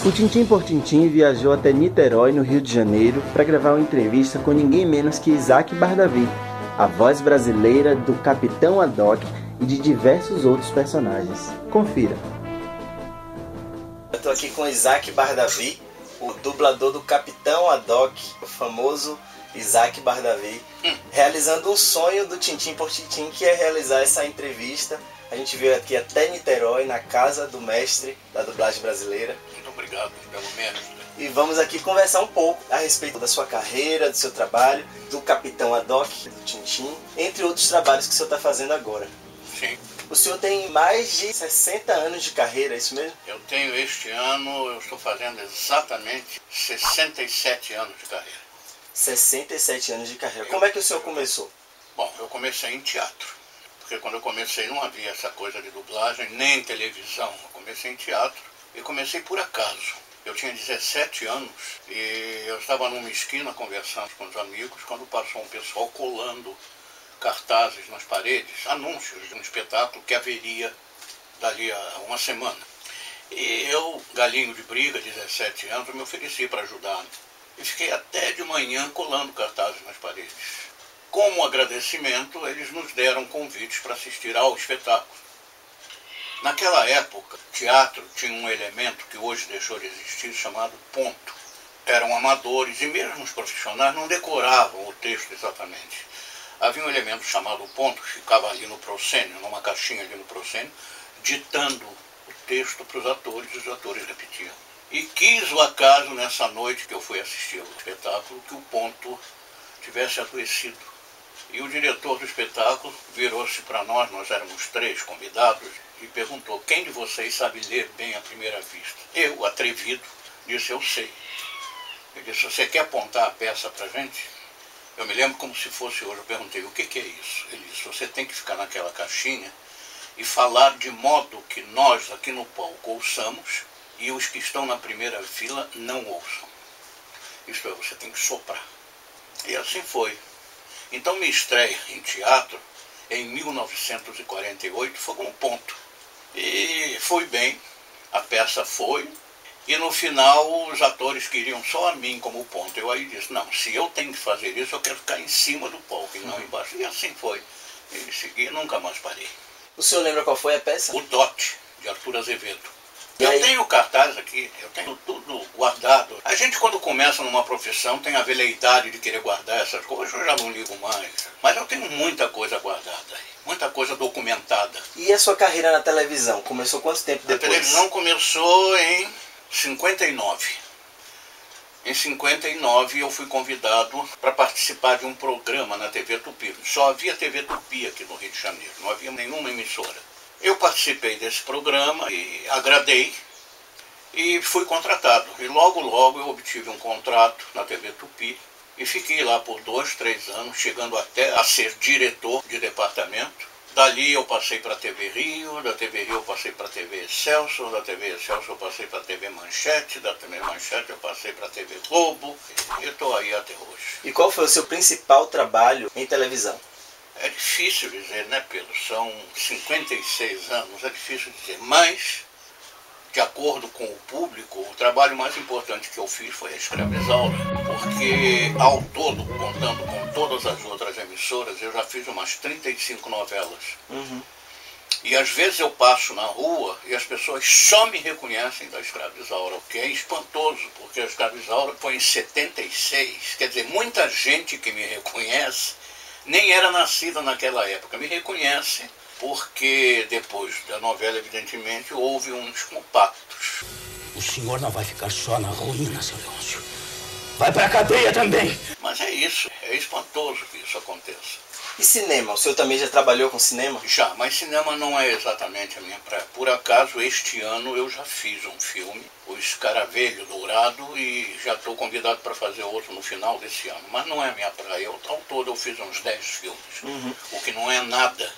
O Tintim por Tintim viajou até Niterói, no Rio de Janeiro, para gravar uma entrevista com ninguém menos que Isaac Bardavi, a voz brasileira do Capitão Haddock e de diversos outros personagens. Confira. Eu estou aqui com Isaac Bardavi, o dublador do Capitão Haddock, o famoso Isaac Bardavi, realizando um sonho do Tintim por Tintim, que é realizar essa entrevista. A gente veio aqui até Niterói, na casa do mestre da dublagem brasileira. Muito obrigado pelo mestre. E vamos aqui conversar um pouco a respeito da sua carreira, do seu trabalho, do Capitão Haddock, do Tintim, entre outros trabalhos que o senhor está fazendo agora. Sim. O senhor tem mais de 60 anos de carreira, é isso mesmo? Eu tenho este ano, eu estou fazendo exatamente 67 anos de carreira. 67 anos de carreira. Como é que o senhor começou? Bom, eu comecei em teatro. Porque quando eu comecei não havia essa coisa de dublagem, nem televisão. Eu comecei em teatro e comecei por acaso. Eu tinha 17 anos e eu estava numa esquina conversando com os amigos quando passou um pessoal colando cartazes nas paredes, anúncios de um espetáculo que haveria dali a uma semana. E eu, galinho de briga, 17 anos, me ofereci para ajudar. E fiquei até de manhã colando cartazes nas paredes. Como agradecimento, eles nos deram convites para assistir ao espetáculo. Naquela época, teatro tinha um elemento que hoje deixou de existir, chamado ponto. Eram amadores e mesmo os profissionais não decoravam o texto exatamente. Havia um elemento chamado ponto, que ficava ali no proscênio, numa caixinha ali no proscênio, ditando o texto para os atores e os atores repetiam. E quis o acaso, nessa noite que eu fui assistir ao espetáculo, que o ponto tivesse adoecido. E o diretor do espetáculo virou-se para nós éramos 3 convidados, e perguntou: quem de vocês sabe ler bem à primeira vista? Eu, atrevido, disse: eu sei. Ele disse: você quer apontar a peça para a gente? Eu me lembro como se fosse hoje. Eu perguntei: o que é isso? Ele disse: você tem que ficar naquela caixinha e falar de modo que nós aqui no palco ouçamos e os que estão na primeira fila não ouçam. Isto é, você tem que soprar. E assim foi. Então minha estreia em teatro, em 1948, foi com ponto. E foi bem, a peça foi, e no final os atores queriam só a mim como ponto. Eu aí disse: não, se eu tenho que fazer isso, eu quero ficar em cima do palco e não embaixo. E assim foi. E segui, nunca mais parei. O senhor lembra qual foi a peça? O Dote, de Arthur Azevedo. E Eu aí? tenho cartaz aqui, eu tenho tudo guardado. A gente, quando começa numa profissão, tem a veleidade de querer guardar essas coisas. Eu já não ligo mais. Mas eu tenho muita coisa guardada aí, muita coisa documentada. E a sua carreira na televisão? Começou quanto tempo depois? A televisão começou em 59. Em 59 eu fui convidado para participar de um programa na TV Tupi. Só havia TV Tupi aqui no Rio de Janeiro, não havia nenhuma emissora. Eu participei desse programa e agradei e fui contratado. E logo eu obtive um contrato na TV Tupi e fiquei lá por 2, 3 anos, chegando até a ser diretor de departamento. Dali eu passei para a TV Rio, da TV Rio eu passei para a TV Excelsior, da TV Excelsior eu passei para a TV Manchete, da TV Manchete eu passei para a TV Globo e estou aí até hoje. E qual foi o seu principal trabalho em televisão? É difícil dizer, né, Pedro? São 56 anos, é difícil dizer. Mas, de acordo com o público, o trabalho mais importante que eu fiz foi a Escravizaura. Porque, ao todo, contando com todas as outras emissoras, eu já fiz umas 35 novelas. E às vezes eu passo na rua e as pessoas só me reconhecem da Escravizaura, o que é espantoso, porque a Escravizaura foi em 76. Quer dizer, muita gente que me reconhece nem era nascida naquela época, me reconhece, porque depois da novela, evidentemente, houve uns compactos. O senhor não vai ficar só na ruína, seu Leôncio. Vai pra cadeia também. Mas é isso, é espantoso que isso aconteça. E cinema? O senhor também já trabalhou com cinema? Já, mas cinema não é exatamente a minha praia. Por acaso, este ano eu já fiz um filme, O Escaravelho Dourado, e já estou convidado para fazer outro no final desse ano. Mas não é a minha praia. Ao todo eu fiz uns 10 filmes, o que não é nada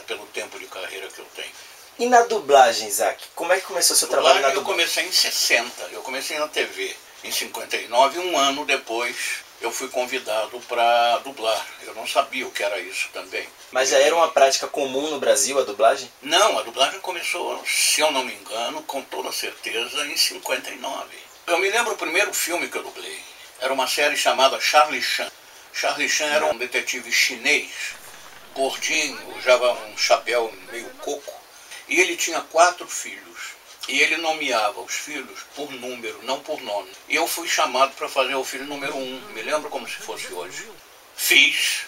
pelo tempo de carreira que eu tenho. E na dublagem, Isaac? Como é que começou o seu trabalho na dublagem? Eu comecei em 60, eu comecei na TV em 59, um ano depois eu fui convidado para dublar. Eu não sabia o que era isso também. Mas já era uma prática comum no Brasil, a dublagem? Não, a dublagem começou, se eu não me engano, com toda certeza, em 59. Eu me lembro o primeiro filme que eu dublei. Era uma série chamada Charlie Chan. Charlie Chan era um detetive chinês, gordinho, usava um chapéu meio coco. E ele tinha 4 filhos. E ele nomeava os filhos por número, não por nome. E eu fui chamado para fazer o filho número 1. Me lembro como se fosse hoje. Fiz,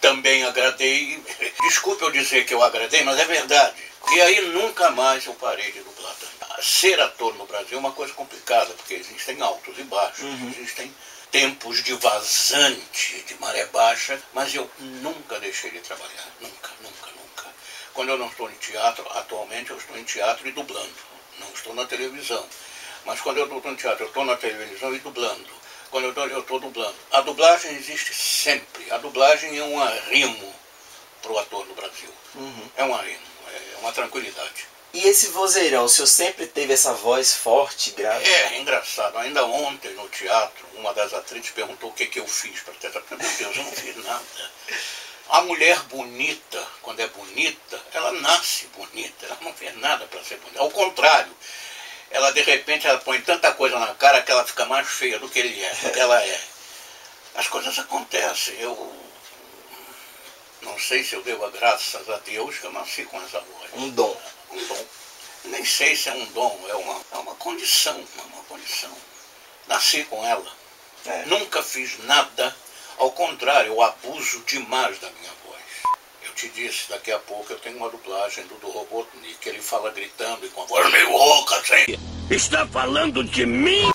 também agradei. Desculpe eu dizer que eu agradei, mas é verdade. E aí nunca mais eu parei de dublar. Ser ator no Brasil é uma coisa complicada, porque existem altos e baixos, existem tempos de vazante, de maré baixa, mas eu nunca deixei de trabalhar. Nunca, nunca, nunca. Quando eu não estou em teatro, atualmente eu estou em teatro e dublando. Não estou na televisão. Mas quando eu estou no teatro, eu estou na televisão e dublando. Quando eu estou dublando. A dublagem existe sempre. A dublagem é um arrimo para o ator no Brasil. É um arrimo, é uma tranquilidade. E esse vozeirão, o senhor sempre teve essa voz forte, grave? É engraçado. Ainda ontem no teatro, uma das atrizes perguntou o que eu fiz para ter. Meu Deus, eu não fiz nada. A mulher bonita, quando é bonita, ela nasce bonita, ela não fez nada para ser bonita. Ao contrário, ela de repente ela põe tanta coisa na cara que ela fica mais feia do que ela é. As coisas acontecem. Eu não sei se eu devo a graças a Deus que eu nasci com essa voz. Um dom. Um dom. Nem sei se é um dom, é uma condição, Nasci com ela. Nunca fiz nada. Ao contrário, eu abuso demais da minha voz. Eu te disse, daqui a pouco eu tenho uma dublagem do Robotnik, que ele fala gritando e com a voz meio rouca, assim. Está falando de mim?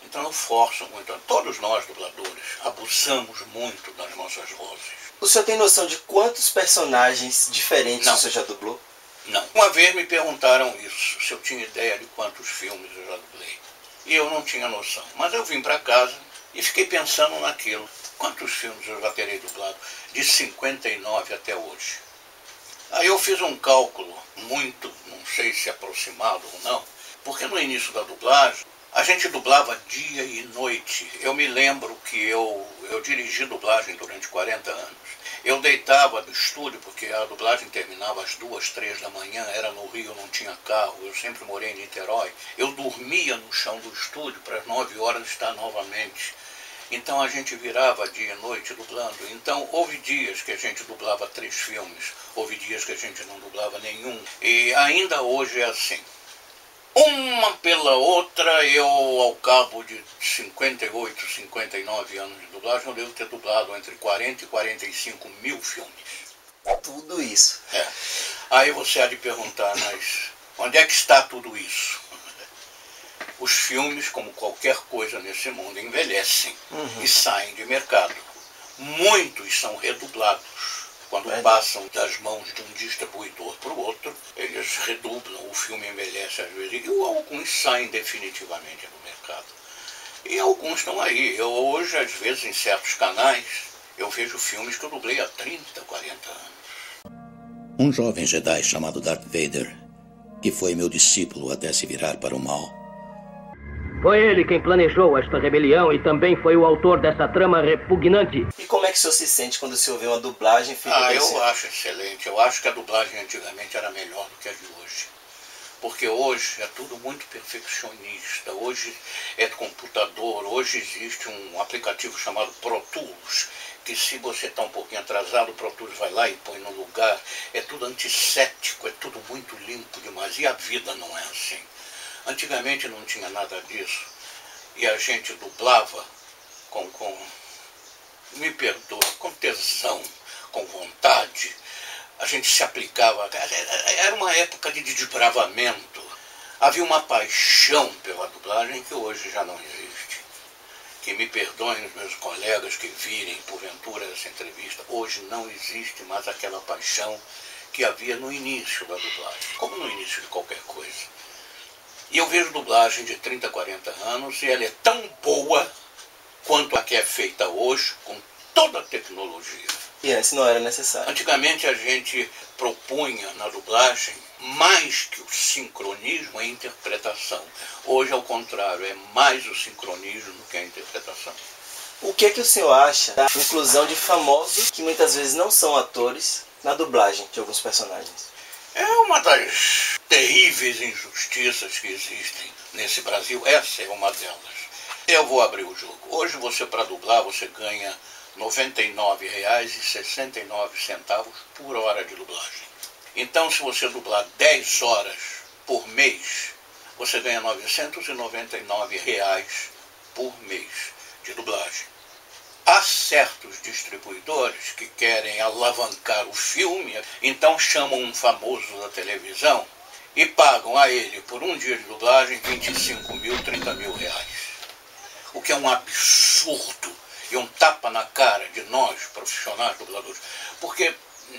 Então eu forço muito. Todos nós, dubladores, abusamos muito das nossas vozes. O senhor tem noção de quantos personagens diferentes o senhor já dublou? Não. Uma vez me perguntaram isso, se eu tinha ideia de quantos filmes eu já dublei. E eu não tinha noção. Mas eu vim para casa e fiquei pensando naquilo. Quantos filmes eu já terei dublado? De 59 até hoje. Aí eu fiz um cálculo muito, não sei se aproximado ou não, porque no início da dublagem, a gente dublava dia e noite. Eu me lembro que eu dirigi dublagem durante 40 anos. Eu deitava no estúdio, porque a dublagem terminava às 2, 3 da manhã, era no Rio, não tinha carro, eu sempre morei em Niterói. Eu dormia no chão do estúdio para às 9 horas estar novamente. Então a gente virava dia e noite dublando. Então houve dias que a gente dublava 3 filmes, houve dias que a gente não dublava nenhum. E ainda hoje é assim. Uma pela outra, eu ao cabo de 58, 59 anos de dublagem, eu devo ter dublado entre 40 e 45 mil filmes. Tudo isso. Aí você há de perguntar, mas onde é que está tudo isso? Os filmes, como qualquer coisa nesse mundo, envelhecem e saem de mercado. Muitos são redublados. Quando passam das mãos de um distribuidor para o outro, eles redublam, o filme envelhece às vezes, e alguns saem definitivamente do mercado. E alguns estão aí. Eu hoje, às vezes, em certos canais, eu vejo filmes que eu dublei há 30, 40 anos. Um jovem Jedi chamado Darth Vader, que foi meu discípulo até se virar para o mal. Foi ele quem planejou esta rebelião e também foi o autor dessa trama repugnante. E como é que o senhor se sente quando o senhor vê uma dublagem feita por eu acho excelente. Eu acho que a dublagem antigamente era melhor do que a de hoje. Porque hoje é tudo muito perfeccionista. Hoje é computador. Hoje existe um aplicativo chamado Pro Tools, que se você está um pouquinho atrasado, o Pro Tools vai lá e põe no lugar. É tudo antisséptico, é tudo muito limpo demais. E a vida não é assim. Antigamente não tinha nada disso, e a gente dublava me perdoa, com tesão, com vontade. A gente se aplicava, era uma época de desbravamento. Havia uma paixão pela dublagem que hoje já não existe. Que me perdoem os meus colegas que virem porventura essa entrevista, hoje não existe mais aquela paixão que havia no início da dublagem, como no início de qualquer coisa. E eu vejo dublagem de 30, 40 anos e ela é tão boa quanto a que é feita hoje, com toda a tecnologia. E antes não era necessário. Antigamente a gente propunha na dublagem mais que o sincronismo, a interpretação. Hoje, ao contrário, é mais o sincronismo do que a interpretação. O que é que o senhor acha da inclusão de famosos que muitas vezes não são atores na dublagem de alguns personagens? É uma das terríveis injustiças que existem nesse Brasil. Essa é uma delas. Eu vou abrir o jogo. Hoje você, para dublar, você ganha R$ 99,69 por hora de dublagem. Então, se você dublar 10 horas por mês, você ganha R$ 999 por mês de dublagem. Há certos distribuidores que querem alavancar o filme, então chamam um famoso da televisão e pagam a ele por um dia de dublagem 25 mil, 30 mil reais. O que é um absurdo e um tapa na cara de nós, profissionais dubladores. Porque,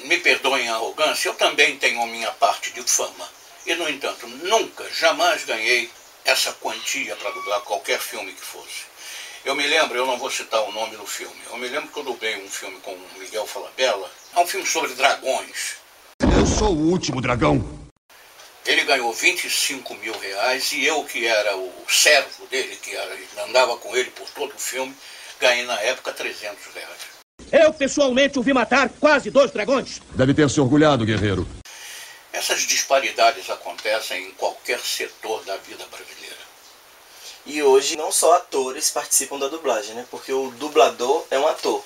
me perdoem a arrogância, eu também tenho a minha parte de fama. E, no entanto, nunca, jamais ganhei essa quantia para dublar qualquer filme que fosse. Eu me lembro, eu não vou citar o nome do filme, eu me lembro que eu dublei um filme com o Miguel Falabella. É um filme sobre dragões. Eu sou o último dragão. Ele ganhou 25 mil reais e eu, que era o servo dele, andava com ele por todo o filme, ganhei na época 300 reais. Eu, pessoalmente, o vi matar quase 2 dragões. Deve ter se orgulhado, guerreiro. Essas disparidades acontecem em qualquer setor da vida brasileira. E hoje não só atores participam da dublagem, né? Porque o dublador é um ator.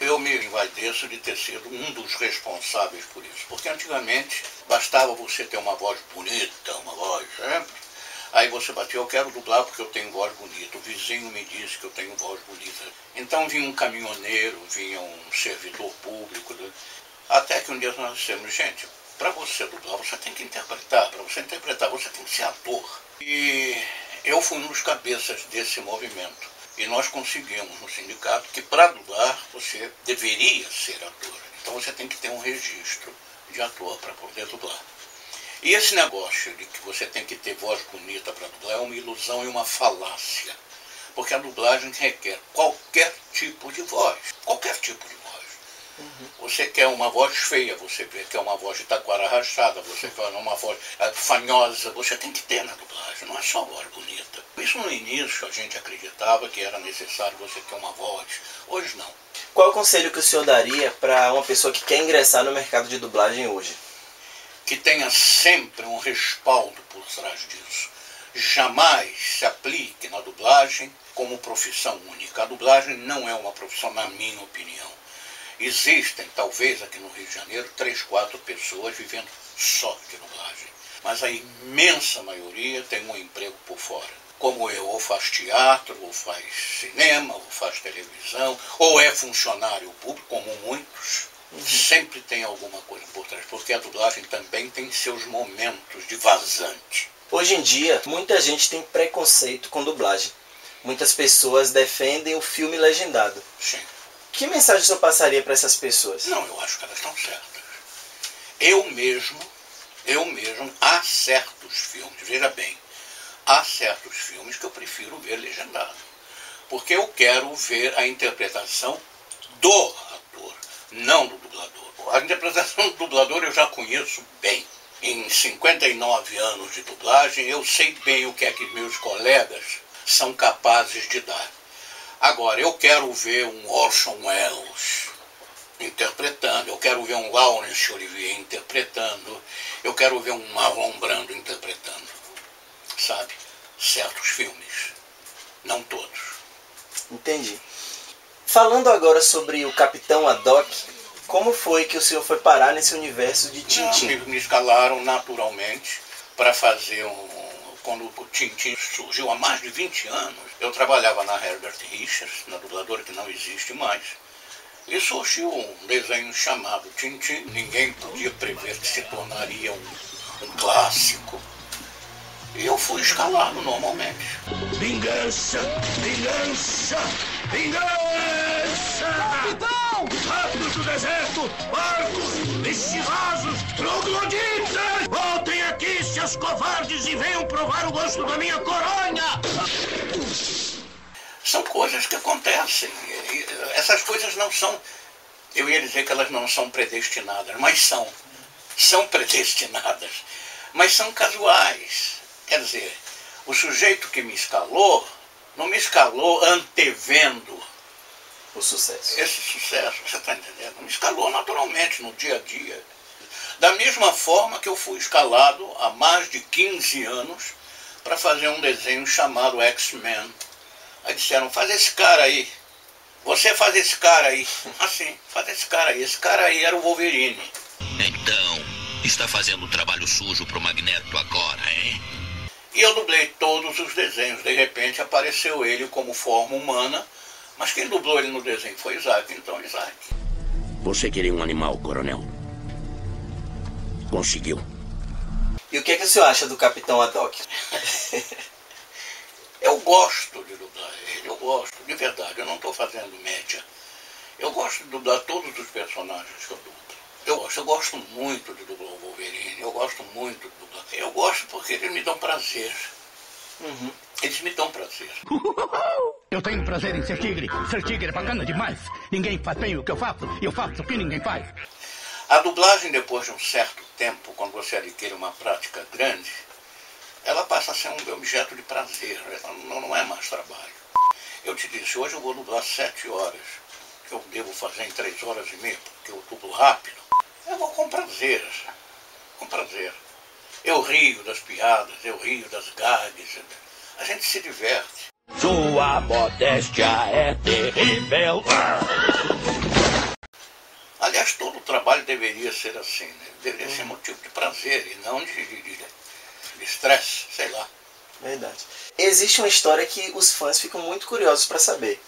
Eu me envaideço de ter sido um dos responsáveis por isso. Porque antigamente bastava você ter uma voz bonita, uma voz... Aí você batia, eu quero dublar porque eu tenho voz bonita. O vizinho me disse que eu tenho voz bonita. Então vinha um caminhoneiro, vinha um servidor público. Até que um dia nós dissemos, gente, para você dublar, você tem que interpretar. Para você interpretar, você tem que ser ator. E eu fui um dos cabeças desse movimento. E nós conseguimos no sindicato que para dublar você deveria ser ator. Então você tem que ter um registro de ator para poder dublar. E esse negócio de que você tem que ter voz bonita para dublar é uma ilusão e uma falácia. Porque a dublagem requer qualquer tipo de voz. Qualquer tipo de voz. Você quer uma voz feia, você quer uma voz de taquara rachada, você quer uma voz fanhosa, você tem que ter na dublagem, não é só voz bonita. Isso no início a gente acreditava que era necessário você ter uma voz, hoje não. Qual é o conselho que o senhor daria para uma pessoa que quer ingressar no mercado de dublagem hoje? Que tenha sempre um respaldo por trás disso. Jamais se aplique na dublagem como profissão única. A dublagem não é uma profissão, na minha opinião. Existem, talvez aqui no Rio de Janeiro, 3, 4 pessoas vivendo só de dublagem. Mas a imensa maioria tem um emprego por fora. Como eu, ou faz teatro, ou faz cinema, ou faz televisão, ou é funcionário público, como muitos. Sempre tem alguma coisa por trás, porque a dublagem também tem seus momentos de vazante. Hoje em dia, muita gente tem preconceito com dublagem. Muitas pessoas defendem o filme legendado. Sim. Que mensagem o senhor passaria para essas pessoas? Não, eu acho que elas estão certas. Eu mesmo, há certos filmes, veja bem, há certos filmes que eu prefiro ver legendado. Porque eu quero ver a interpretação do ator, não do dublador. A interpretação do dublador eu já conheço bem. Em 59 anos de dublagem, eu sei bem o que é que meus colegas são capazes de dar. Agora, eu quero ver um Orson Welles interpretando, eu quero ver um Laurence Olivier interpretando, eu quero ver um Marlon Brando interpretando, sabe? Certos filmes, não todos. Entendi. Falando agora sobre o Capitão Haddock, como foi que o senhor foi parar nesse universo de Tintin? Me escalaram naturalmente para fazer quando o Tintin surgiu há mais de 20 anos, eu trabalhava na Herbert Richards, na dubladora que não existe mais, e surgiu um desenho chamado Tintin. Ninguém podia prever que se tornaria um clássico. E eu fui escalado normalmente. Vingança! Vingança! Vingança! Capitão! Ratos do deserto! Barcos! Estilosos! Trogloditas! Voltem aqui, seus covardes, e venham provar o gosto da minha coronha! São coisas que acontecem. E essas coisas não são... Eu ia dizer que elas não são predestinadas, mas são. São predestinadas. Mas são casuais. Quer dizer, o sujeito que me escalou, não me escalou antevendo o sucesso. Esse sucesso, você está entendendo? Me escalou naturalmente no dia a dia. Da mesma forma que eu fui escalado há mais de 15 anos para fazer um desenho chamado X-Men. Aí disseram, faz esse cara aí. Você faz esse cara aí. Assim, faz esse cara aí. Esse cara aí era o Wolverine. Então, está fazendo trabalho sujo pro Magneto agora, hein? E eu dublei todos os desenhos. De repente apareceu ele como forma humana, mas quem dublou ele no desenho foi Isaac. Então, Isaac. Você queria um animal, coronel. Conseguiu. E o que o senhor acha do Capitão Haddock? Eu gosto de dublar ele, eu gosto, de verdade, eu não estou fazendo média. Eu gosto de dublar todos os personagens que eu dublo. Eu gosto muito de dublar o Wolverine, eu gosto muito de dublar. Eu gosto porque eles me dão prazer. Eles me dão prazer. Eu tenho prazer em ser tigre. Ser tigre é bacana demais. Ninguém faz bem o que eu faço o que ninguém faz. A dublagem, depois de um certo tempo, quando você adquire uma prática grande, ela passa a ser um objeto de prazer, não é mais trabalho. Eu te disse, hoje eu vou dublar 7 horas, que eu devo fazer em 3 horas e meia, porque eu dublo rápido. Eu vou com prazer, com prazer. Eu rio das piadas, eu rio das gags, a gente se diverte. Sua modéstia é terrível. Aliás, todo trabalho deveria ser assim, né? Deveria ser motivo de prazer e não de estresse, sei lá. Verdade. Existe uma história que os fãs ficam muito curiosos para saber.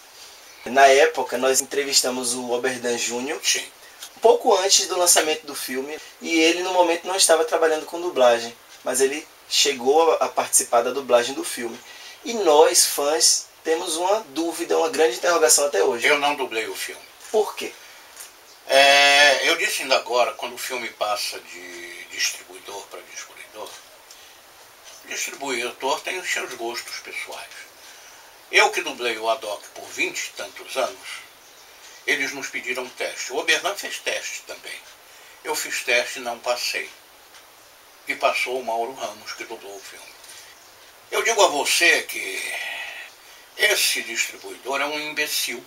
Na época, nós entrevistamos o Oberdan Jr., Sim. um pouco antes do lançamento do filme, e ele no momento não estava trabalhando com dublagem, mas ele chegou a participar da dublagem do filme. E nós, fãs, temos uma dúvida, uma grande interrogação até hoje. Eu não dublei o filme. Por quê? Eu disse ainda agora, quando o filme passa de distribuidor para distribuidor, o distribuidor tem os seus gostos pessoais. Eu que dublei o Haddock por 20 e tantos anos, eles nos pediram teste. O Oberdan fez teste também. Eu fiz teste e não passei. E passou o Mauro Ramos, que dublou o filme. Eu digo a você que esse distribuidor é um imbecil.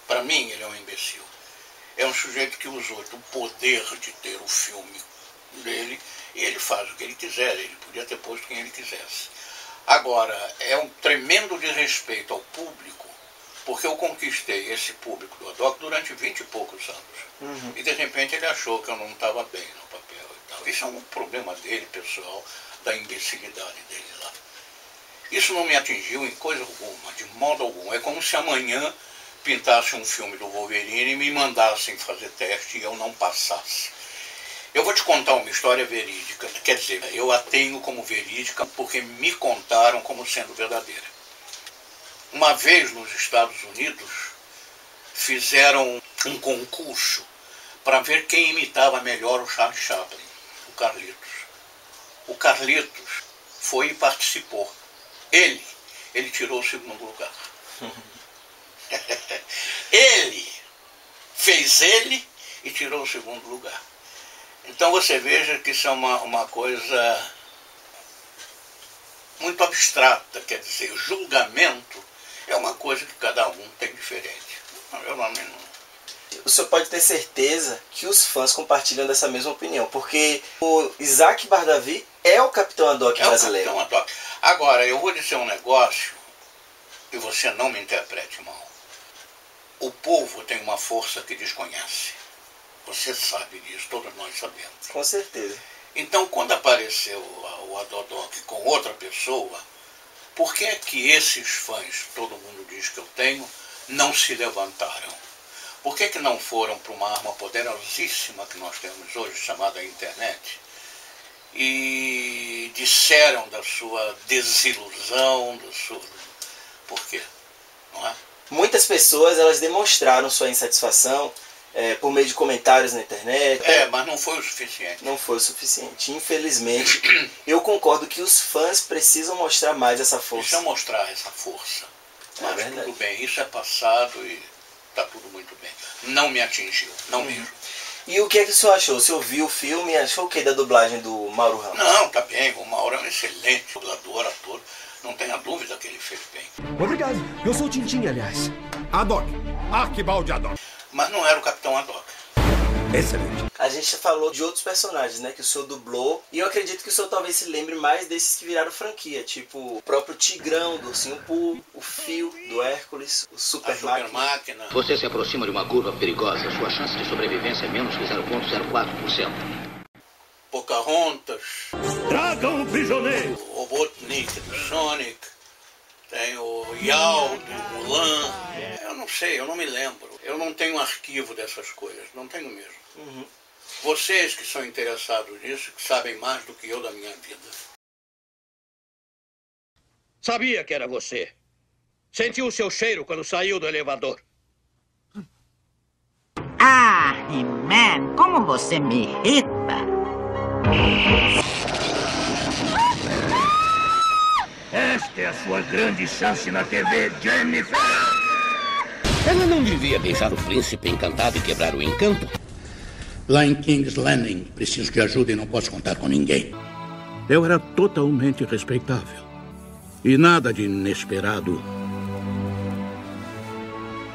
Para mim, ele é um imbecil. É um sujeito que usou o poder de ter o filme dele e ele faz o que ele quiser. Ele podia ter posto quem ele quisesse. Agora, é um tremendo desrespeito ao público, porque eu conquistei esse público do Haddock durante 20 e poucos anos. E de repente ele achou que eu não estava bem no papel e tal. Isso é um problema dele, pessoal, da imbecilidade dele lá. Isso não me atingiu em coisa alguma, de modo algum. É como se amanhã pintasse um filme do Wolverine e me mandassem fazer teste e eu não passasse. Eu vou te contar uma história verídica, quer dizer, eu a tenho como verídica porque me contaram como sendo verdadeira. Uma vez nos Estados Unidos fizeram um concurso para ver quem imitava melhor o Charlie Chaplin, o Carlitos. O Carlitos foi e participou. Ele tirou o segundo lugar. Ele fez ele e tirou o segundo lugar. Então você veja que isso é uma coisa muito abstrata, quer dizer, julgamento é uma coisa que cada um tem diferente. O senhor pode ter certeza que os fãs compartilham dessa mesma opinião, porque o Isaac Bardavi é o Capitão Haddock brasileiro. É o Capitão Haddock. Agora, eu vou dizer um negócio e você não me interprete mal. O povo tem uma força que desconhece. Você sabe disso, todos nós sabemos. Com certeza. Então, quando apareceu o Haddock com outra pessoa, por que é que esses fãs, todo mundo diz que eu tenho, não se levantaram? Por que não foram para uma arma poderosíssima que nós temos hoje, chamada internet, e disseram da sua desilusão, Por quê? Não é? Muitas pessoas elas demonstraram sua insatisfação por meio de comentários na internet. Mas não foi o suficiente. Não foi o suficiente. Infelizmente, eu concordo que os fãs precisam mostrar mais essa força. Precisam mostrar essa força. Mas tudo bem, isso é passado e está tudo muito bem. Não me atingiu, não mesmo. E o que é que o senhor achou? O senhor viu o filme e achou o que da dublagem do Mauro Ramos? Não, tá bem, o Mauro é um excelente dublador, ator. Não tenha dúvida que ele fez bem. Obrigado. Eu sou o Tintin, aliás. Haddock. Arquibaldi Haddock. Mas não era o Capitão Haddock. Excelente. A gente falou de outros personagens, né, que o senhor dublou, e eu acredito que o senhor talvez se lembre mais desses que viraram franquia, tipo o próprio Tigrão, do Ursinho Pooh, o Phil, do Hércules, o Super Máquina. Você se aproxima de uma curva perigosa. Sua chance de sobrevivência é menos que 0,04%. Pocahontas. Dragão prisioneiro. O Robotnik do Sonic. Tem o Yao do Mulan. Eu não sei, eu não me lembro. Eu não tenho arquivo dessas coisas, não tenho mesmo. Vocês que são interessados nisso, que sabem mais do que eu da minha vida. Sabia que era você. Senti o seu cheiro quando saiu do elevador. Ah, He-Man, como você me irrita. Esta é a sua grande chance na TV, Jennifer. Ela não devia beijar o príncipe encantado e quebrar o encanto? Lá em King's Landing, preciso de ajuda e não posso contar com ninguém. Eu era totalmente respeitável. E nada de inesperado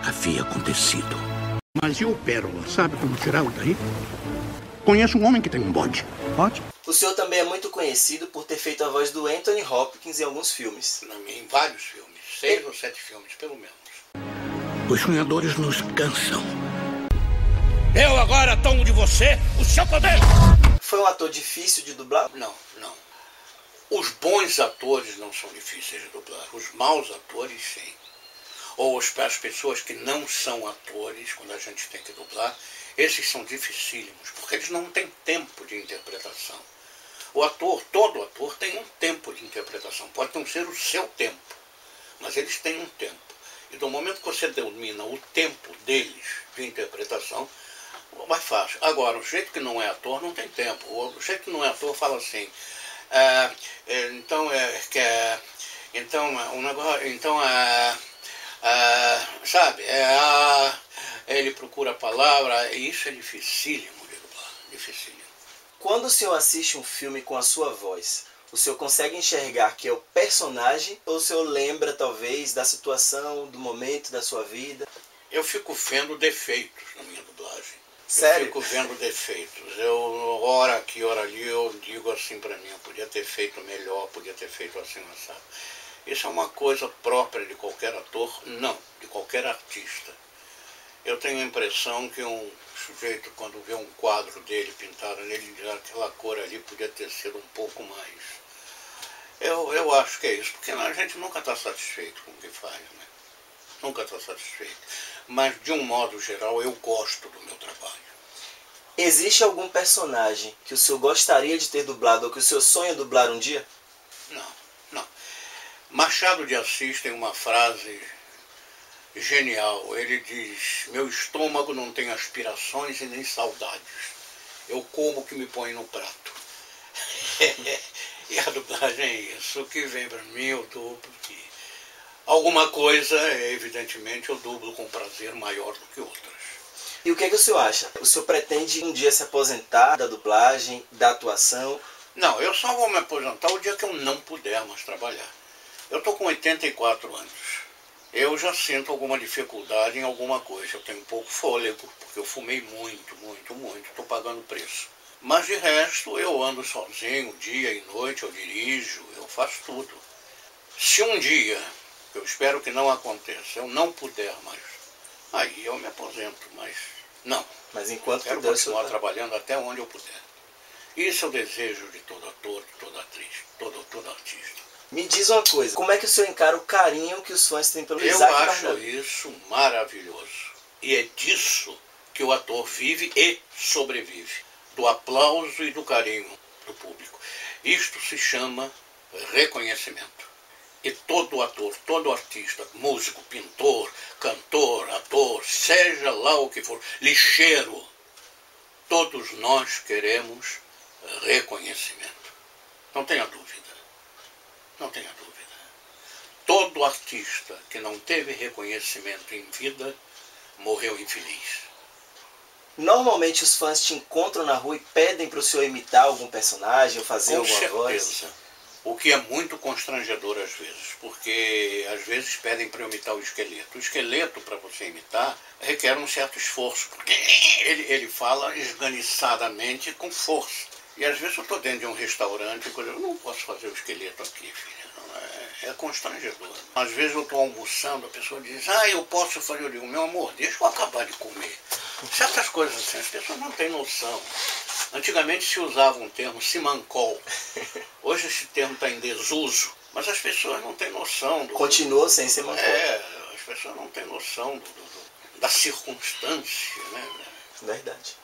havia acontecido. Mas e o Pérola? Sabe como tirá-lo daí? Conheço um homem que tem um bode. Bode? O senhor também é muito conhecido por ter feito a voz do Anthony Hopkins em alguns filmes. Em vários filmes, 6 ou 7 filmes, pelo menos. Os sonhadores nos cansam. Eu agora tomo de você o seu poder! Foi um ator difícil de dublar? Não. Os bons atores não são difíceis de dublar. Os maus atores, sim. Ou as pessoas que não são atores, quando a gente tem que dublar, esses são dificílimos, porque eles não têm tempo de interpretação. O ator, todo ator, tem um tempo de interpretação. Pode não ser o seu tempo, mas eles têm um tempo. E do momento que você domina o tempo deles de interpretação, vai fácil. Agora, o jeito que não é ator não tem tempo. O jeito que não é ator fala assim, sabe, ele procura a palavra, e isso é dificílimo de dublar, dificílimo. Quando o senhor assiste um filme com a sua voz, o senhor consegue enxergar que é o personagem ou o senhor lembra, talvez, da situação, do momento da sua vida? Eu fico vendo defeitos na minha dublagem. Sério? Eu fico vendo defeitos. Eu, hora aqui, hora ali, eu digo assim pra mim, eu podia ter feito melhor, podia ter feito assim, assado. Isso é uma coisa própria de qualquer ator? Não, de qualquer artista. Eu tenho a impressão que um sujeito, quando vê um quadro dele pintado nele, diz aquela cor ali podia ter sido um pouco mais. Eu acho que é isso, porque a gente nunca está satisfeito com o que faz, né? Nunca está satisfeito. Mas, de um modo geral, eu gosto do meu trabalho. Existe algum personagem que o senhor gostaria de ter dublado ou que o senhor sonha dublar um dia? Não. Machado de Assis tem uma frase genial. Ele diz, meu estômago não tem aspirações e nem saudades. Eu como o que me põe no prato. E a dublagem é isso. O que vem para mim eu dublo. Alguma coisa, evidentemente, eu dublo com prazer maior do que outras. E o que é que o senhor acha? O senhor pretende um dia se aposentar da dublagem, da atuação? Não, eu só vou me aposentar o dia que eu não puder mais trabalhar. Eu estou com 84 anos. Eu já sinto alguma dificuldade em alguma coisa. Eu tenho pouco fôlego, porque eu fumei muito. Estou pagando preço. Mas de resto, eu ando sozinho, dia e noite, eu dirijo, eu faço tudo. Se um dia, eu espero que não aconteça, eu não puder mais, aí eu me aposento, mas não. Mas enquanto eu quero puder, continuar trabalhando até onde eu puder. Isso é o desejo de todo ator, de toda atriz, todo artista. Me diz uma coisa, como é que o senhor encara o carinho que os fãs têm pelo Eu Isaac acho Bardavi? isso maravilhoso. E é disso que o ator vive e sobrevive. Do aplauso e do carinho do público. Isto se chama reconhecimento. E todo ator, todo artista, músico, pintor, cantor, ator, seja lá o que for, lixeiro, todos nós queremos reconhecimento. Não tenha dúvida. Não tenha dúvida. Todo artista que não teve reconhecimento em vida morreu infeliz. Normalmente os fãs te encontram na rua e pedem para o senhor imitar algum personagem ou fazer alguma voz? O que é muito constrangedor às vezes, porque às vezes pedem para eu imitar o esqueleto. O esqueleto, para você imitar, requer um certo esforço, porque ele fala esganiçadamente com força. E às vezes eu estou dentro de um restaurante e eu não posso fazer o esqueleto aqui, filha. É constrangedor. Às vezes eu estou almoçando, a pessoa diz, eu posso fazer. Eu digo, meu amor, deixa eu acabar de comer. Certas coisas assim, as pessoas não têm noção. Antigamente se usava um termo simancol. Hoje esse termo está em desuso, mas as pessoas não têm noção. Continua sem simancol. As pessoas não têm noção da circunstância, né? Verdade.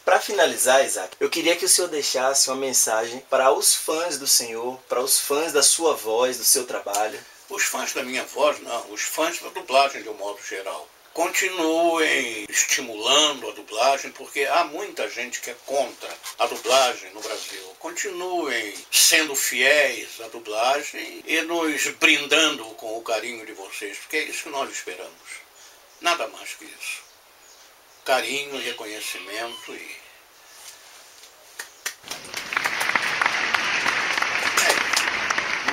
Para finalizar, Isaac, eu queria que o senhor deixasse uma mensagem para os fãs do senhor, para os fãs da sua voz, do seu trabalho. Os fãs da minha voz, não. Os fãs da dublagem, de um modo geral. Continuem estimulando a dublagem, porque há muita gente que é contra a dublagem no Brasil. Continuem sendo fiéis à dublagem e nos brindando com o carinho de vocês, porque é isso que nós esperamos. Nada mais que isso. Carinho, reconhecimento e...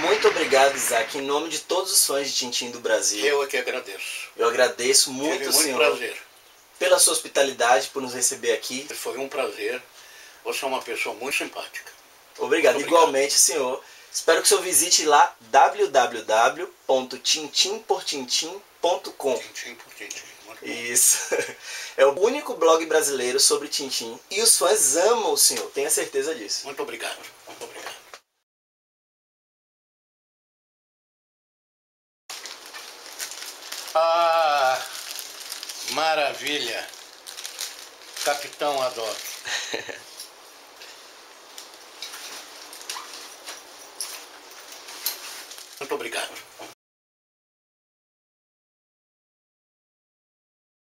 Muito obrigado, Isaac, em nome de todos os fãs de Tintim do Brasil. Eu é que agradeço. Eu agradeço muito, senhor, prazer. Pela sua hospitalidade, por nos receber aqui. Foi um prazer. Você é uma pessoa muito simpática. Obrigado. Igualmente, senhor. Espero que o senhor visite lá www.tintimportintim.com. Tintim por Tintim. Isso. É o único blog brasileiro sobre Tintim. E os fãs amam o senhor, tenha certeza disso. Muito obrigado. Muito obrigado. Maravilha. Capitão Haddock. Muito obrigado.